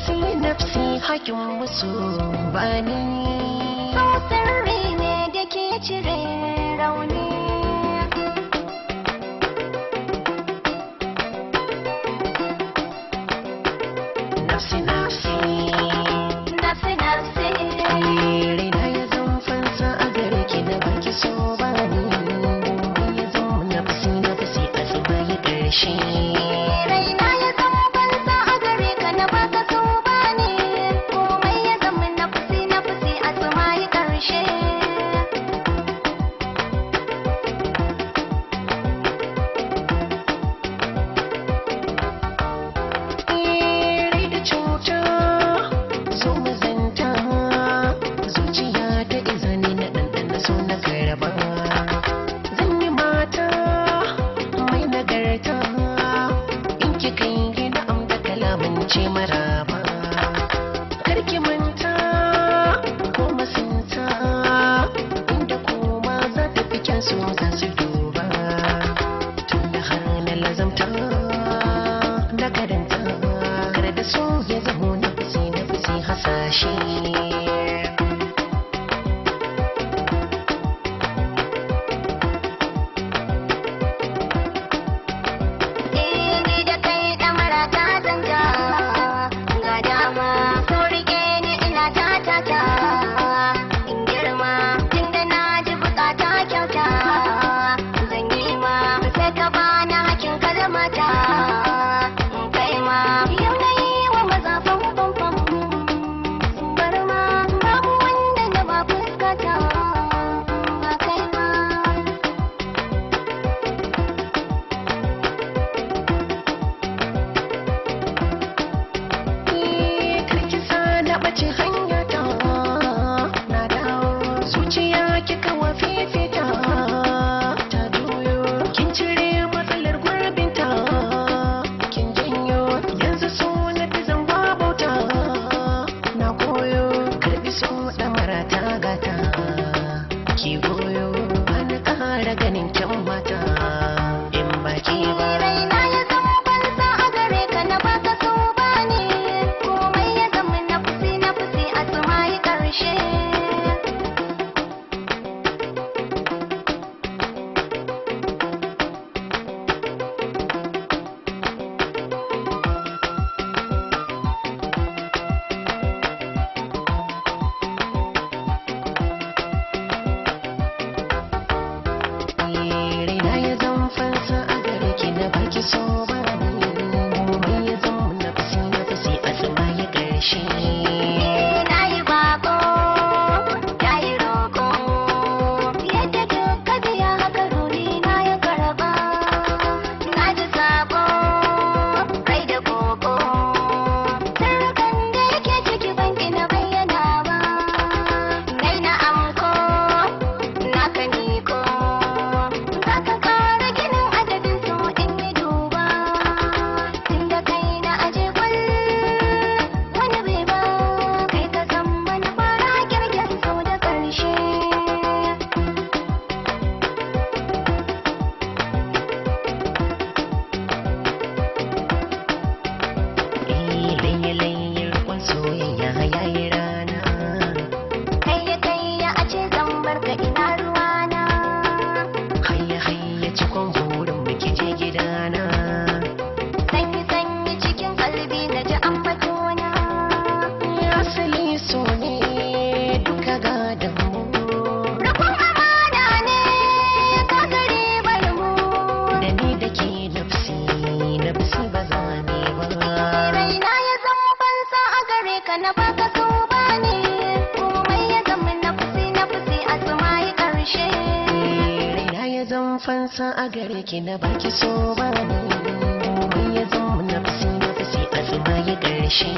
nafsi nafsi hakin musu bani so sirri ne da ke cire rauni nafsi nafsi nafsi nafsi raina ya zan fansa a gare ki na baki so bani ya zan nafsi nafsi a zuba ya ƙarshe raina ya zama banza a gare ka na baka so bane komai ya zama nafsi nafsi a tsuma yi ƙarshe rai da cuta zo mu zanta zuciya ta izini na ɗanɗana so na karaba zan yi mata mai nagarta in ki kai gida am da kalamin ce maraba karki manta ko masinta inda kuma za ta fi kyan so za su duba tun da har na lazamta da karanta kar da so ya zamo na fusi hasashe ni da kai ɗamara ta zanga ga dama so rike ni ina ta tata in girma tunda na ji bukata kyauta zan yi ma sai ka bani hakin kalmata in kai ma yau na yi wa maza famfam sun bar ma babu wanda na ba fuskata ba kai ma karki sa na ɓace hanya ta na dawo zuciya kika wa fifita ta doyo kin cire matsalar gurbinta kin janyo yanzu so na fi zamba bauta na koyo karbi so ɗamara ta gata ki goyo bani ƙara ganin kyan mata in baki ba raina ya zama banza a gare ka na baka so bane komai ya zama nafsi a tsuma yi ƙarshe raina ya zan fansa a gare ki na baki so bani komai ya zama nafsi a tsuma ya ƙarshe na yi bako ya yi roƙo yadda duka biya haka ruri na ya karɓa na ji sabo rai da koko sirrukan da yake ciki ban na bayyana ba nai na amko na ka miko za ka kara ginin adadin so in yi duba tunda kai na aje kwal wani bai ba kai ka san mana fara kirgen so da ƙarshe layyar kwan soyayya yayi rana kayya a ce zan barka ina ruwana hayya cikon burin mu ki je gidana sanyi cikin kalbi na ji ambatona asali so ne duka gadon mu rukun amana ne ka gare bar mu da ni da ke nafsi ba za ne ba raina ya zama banza a gare ka na baka so bane komai ya zama nafsi a tsuma yi ƙarshe raina ya zan fansa a gare ki na baki so bani komai ya zama nafsi a tsuma ya ƙarshe